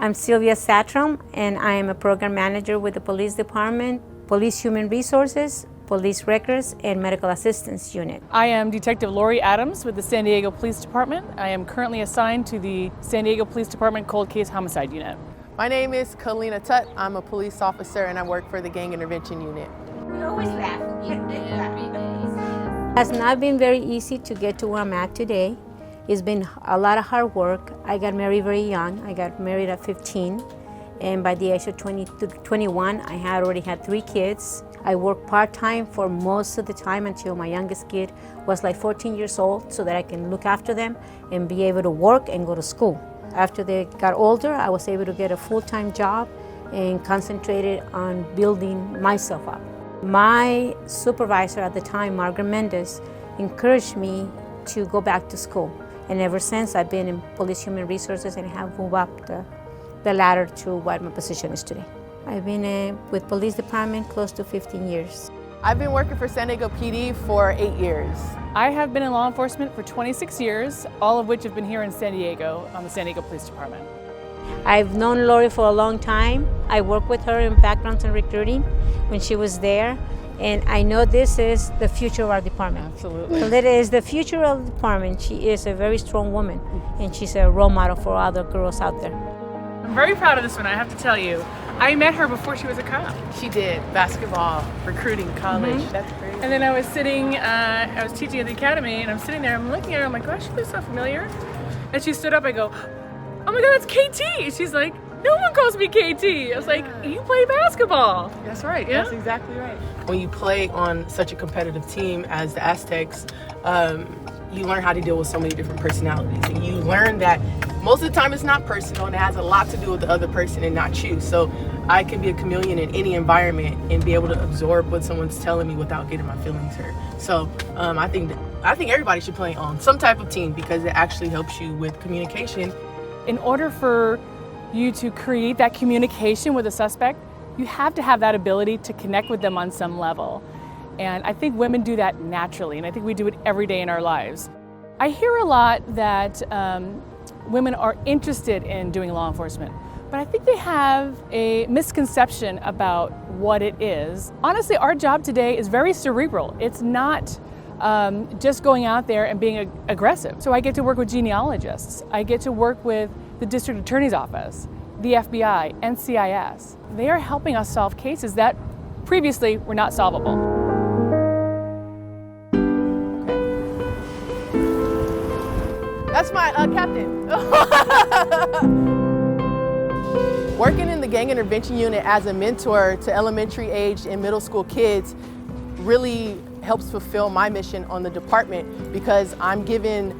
I'm Sylvia Satram, and I am a program manager with the Police Department, Police Human Resources, Police Records, and Medical Assistance Unit. I am Detective Lori Adams with the San Diego Police Department. I am currently assigned to the San Diego Police Department Cold Case Homicide Unit. My name is Kalina Tutt. I'm a police officer and I work for the Gang Intervention Unit. We always laugh. It has not been very easy to get to where I'm at today. It's been a lot of hard work. I got married very young. I got married at 15, and by the age of 21, I had already had 3 kids. I worked part-time for most of the time until my youngest kid was like 14 years old, so that I can look after them and be able to work and go to school. After they got older, I was able to get a full-time job and concentrated on building myself up. My supervisor at the time, Margaret Mendez, encouraged me to go back to school. And ever since, I've been in Police Human Resources and have moved up the ladder to what my position is today. I've been with Police Department close to 15 years. I've been working for San Diego PD for 8 years. I have been in law enforcement for 26 years, all of which have been here in San Diego on the San Diego Police Department. I've known Lori for a long time. I worked with her in backgrounds and recruiting when she was there. And I know this is the future of our department. Absolutely. It is the future of the department. She is a very strong woman, and she's a role model for other girls out there. I'm very proud of this one, I have to tell you. I met her before she was a cop. She did basketball, recruiting, college. That's crazy. And then I was sitting, I was teaching at the academy, and I'm sitting there, I'm looking at her, I'm like, gosh, she looks so familiar. And she stood up, I go, oh my God, that's KT. She's like, no one calls me KT. I was like, you play basketball. That's right. Yeah? That's exactly right. When you play on such a competitive team as the Aztecs, you learn how to deal with so many different personalities. And you learn that most of the time it's not personal and it has a lot to do with the other person and not you. So I can be a chameleon in any environment and be able to absorb what someone's telling me without getting my feelings hurt. So I think everybody should play on some type of team because it actually helps you with communication. In order for you to create that communication with a suspect, you have to have that ability to connect with them on some level. And I think women do that naturally, and I think we do it every day in our lives. I hear a lot that women are interested in doing law enforcement, but I think they have a misconception about what it is. Honestly, our job today is very cerebral. It's not just going out there and being aggressive. So I get to work with genealogists. I get to work with the district attorney's office, the FBI, NCIS. They are helping us solve cases that previously were not solvable. That's my captain. Working in the Gang Intervention Unit as a mentor to elementary age and middle school kids really helps fulfill my mission on the department because I'm giving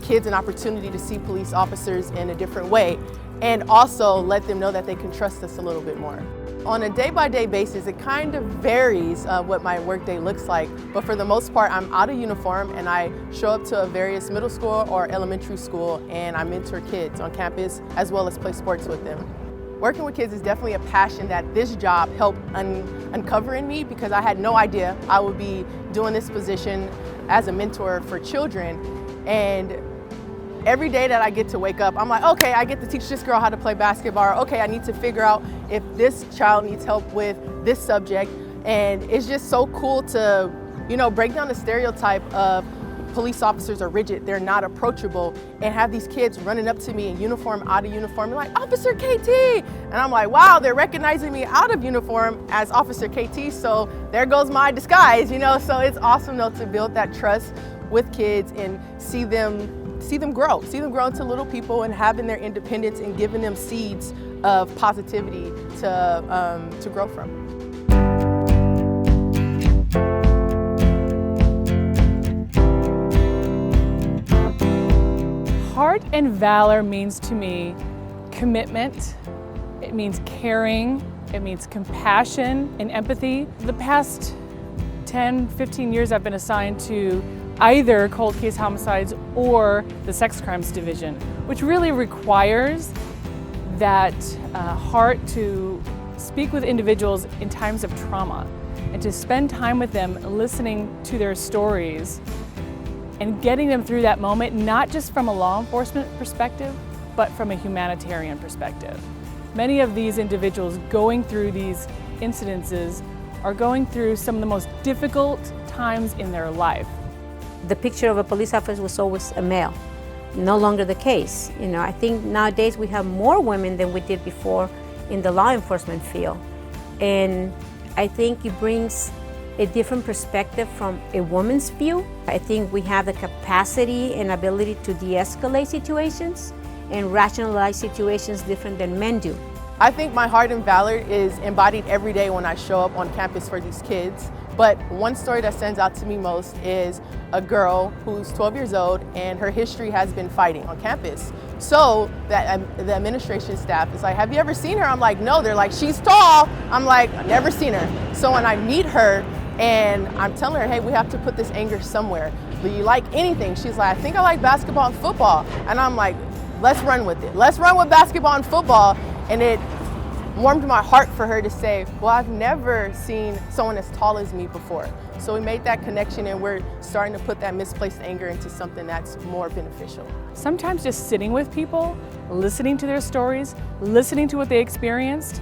kids an opportunity to see police officers in a different way and also let them know that they can trust us a little bit more. On a day-by-day basis, it kind of varies what my workday looks like, but for the most part, I'm out of uniform and I show up to a various middle school or elementary school and I mentor kids on campus as well as play sports with them. Working with kids is definitely a passion that this job helped uncover in me because I had no idea I would be doing this position as a mentor for children. And every day that I get to wake up, I'm like, okay, I get to teach this girl how to play basketball. Or, okay, I need to figure out if this child needs help with this subject. And it's just so cool to, break down the stereotype of police officers are rigid, they're not approachable, and have these kids running up to me in uniform, out of uniform, like, Officer KT! And I'm like, wow, they're recognizing me out of uniform as Officer KT, so there goes my disguise, So it's awesome though to build that trust with kids and see them grow into little people and having their independence and giving them seeds of positivity to grow from. Heart and valor means to me commitment, it means caring, it means compassion and empathy. The past 10, 15 years I've been assigned to either cold case homicides or the sex crimes division, which really requires that heart to speak with individuals in times of trauma and to spend time with them listening to their stories and getting them through that moment, not just from a law enforcement perspective, but from a humanitarian perspective. Many of these individuals going through these incidences are going through some of the most difficult times in their life. The picture of a police officer was always a male. No longer the case. You know, I think nowadays we have more women than we did before in the law enforcement field. And I think it brings a different perspective from a woman's view. I think we have the capacity and ability to de-escalate situations and rationalize situations different than men do. I think my heart and valor is embodied every day when I show up on campus for these kids. But one story that stands out to me most is a girl who's 12 years old and her history has been fighting on campus. So that the administration staff is like, have you ever seen her? I'm like, no. They're like, she's tall. I'm like, I've never seen her. So when I meet her and I'm telling her, hey, we have to put this anger somewhere. Do you like anything? She's like, I think I like basketball and football. And I'm like, let's run with it. Let's run with basketball and football. And it warmed my heart for her to say, well, I've never seen someone as tall as me before. So we made that connection and we're starting to put that misplaced anger into something that's more beneficial. Sometimes just sitting with people, listening to their stories, listening to what they experienced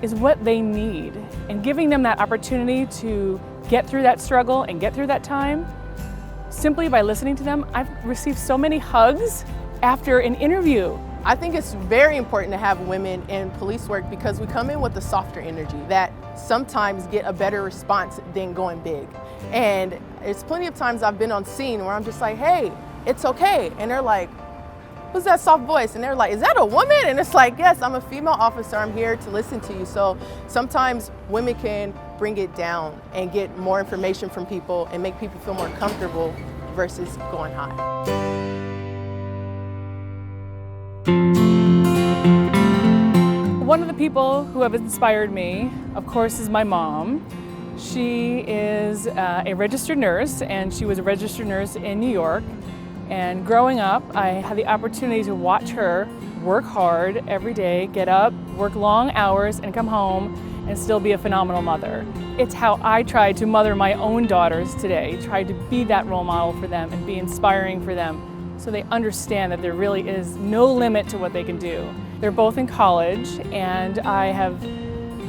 is what they need. And giving them that opportunity to get through that struggle and get through that time, simply by listening to them. I've received so many hugs after an interview. I think it's very important to have women in police work because we come in with a softer energy that sometimes get a better response than going big. And there's plenty of times I've been on scene where I'm just like, hey, it's okay. And they're like, who's that soft voice? And they're like, is that a woman? And it's like, yes, I'm a female officer. I'm here to listen to you. So sometimes women can bring it down and get more information from people and make people feel more comfortable versus going high. One of the people who have inspired me, of course, is my mom. She is a registered nurse, and she was a registered nurse in New York. And growing up, I had the opportunity to watch her work hard every day, get up, work long hours, and come home and still be a phenomenal mother. It's how I try to mother my own daughters today, try to be that role model for them and be inspiring for them so they understand that there really is no limit to what they can do. They're both in college, and I have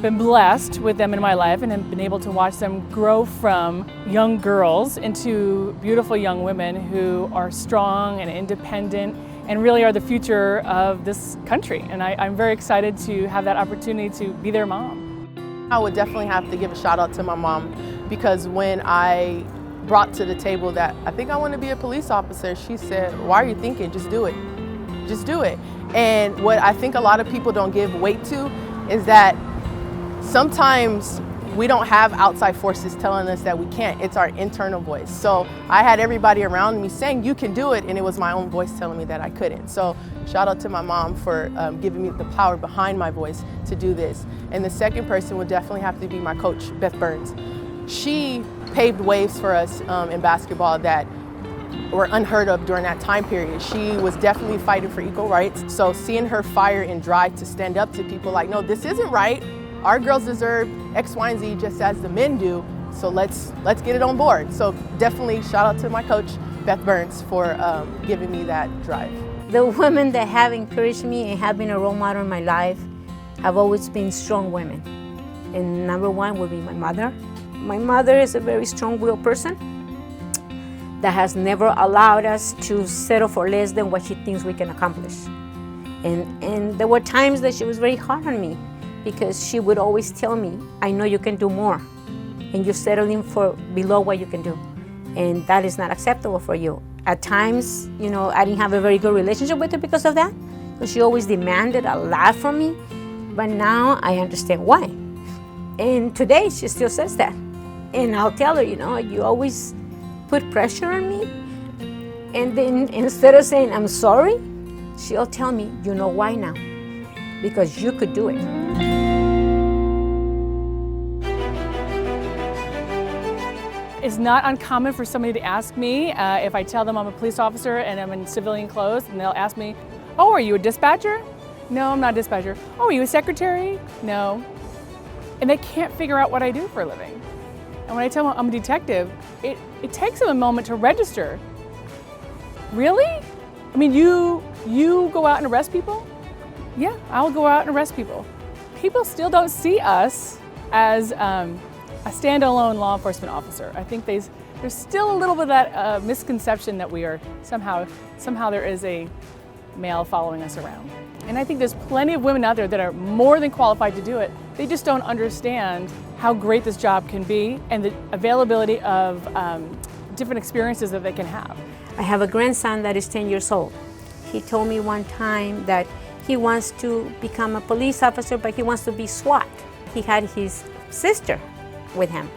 been blessed with them in my life and have been able to watch them grow from young girls into beautiful young women who are strong and independent and really are the future of this country. And I'm very excited to have that opportunity to be their mom. I would definitely have to give a shout out to my mom because when I brought to the table that I think I want to be a police officer, she said, why are you thinking? Just do it. Just do it. And what I think a lot of people don't give weight to is that sometimes we don't have outside forces telling us that we can't. It's our internal voice. So I had everybody around me saying, you can do it, and it was my own voice telling me that I couldn't. So shout out to my mom for giving me the power behind my voice to do this. And the second person would definitely have to be my coach, Beth Burns. She paved waves for us in basketball that were unheard of during that time period. She was definitely fighting for equal rights. So seeing her fire and drive to stand up to people like, no, this isn't right. Our girls deserve X, Y, and Z just as the men do. So let's get it on board. So definitely shout out to my coach, Beth Burns, for giving me that drive. The women that have encouraged me and have been a role model in my life have always been strong women. And number one would be my mother. My mother is a very strong-willed person that has never allowed us to settle for less than what she thinks we can accomplish. And there were times that she was very hard on me because she would always tell me, I know you can do more, and you're settling for below what you can do. And that is not acceptable for you. At times, you know, I didn't have a very good relationship with her because of that, because she always demanded a lot from me, but now I understand why. And today she still says that. And I'll tell her, you know, you always put pressure on me. And then instead of saying, I'm sorry, she'll tell me, you know why now? Because you could do it. It's not uncommon for somebody to ask me if I tell them I'm a police officer and I'm in civilian clothes, and they'll ask me, oh, are you a dispatcher? No, I'm not a dispatcher. Oh, are you a secretary? No. And they can't figure out what I do for a living. And when I tell them I'm a detective, it takes them a moment to register. Really? I mean, you go out and arrest people? Yeah, I'll go out and arrest people. People still don't see us as a standalone law enforcement officer. I think there's still a little bit of that misconception that we are somehow there is a male following us around. And I think there's plenty of women out there that are more than qualified to do it. They just don't understand how great this job can be and the availability of different experiences that they can have. I have a grandson that is 10 years old. He told me one time that he wants to become a police officer, but he wants to be SWAT. He had his sister with him,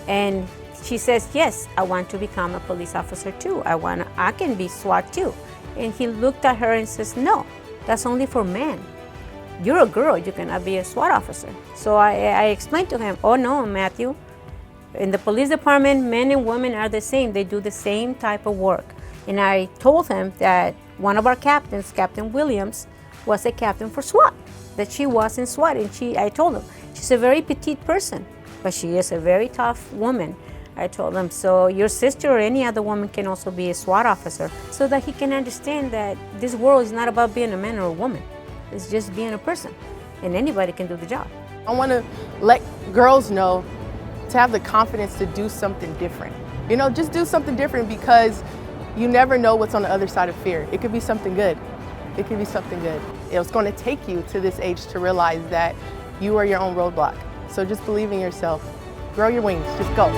and she says, yes, I want to become a police officer too. I can be SWAT too. And he looked at her and says, no, that's only for men. You're a girl, you cannot be a SWAT officer. So I explained to him, oh no, Matthew, in the police department, men and women are the same. They do the same type of work. And I told him that one of our captains, Captain Williams, was a captain for SWAT, that she was in SWAT. And I told him, she's a very petite person, but she is a very tough woman. I told him, so your sister or any other woman can also be a SWAT officer, so that he can understand that this world is not about being a man or a woman. It's just being a person, and anybody can do the job. I want to let girls know to have the confidence to do something different. You know, just do something different, because you never know what's on the other side of fear. It could be something good. It could be something good. It's going to take you to this age to realize that you are your own roadblock. So just believe in yourself. Grow your wings. Just go.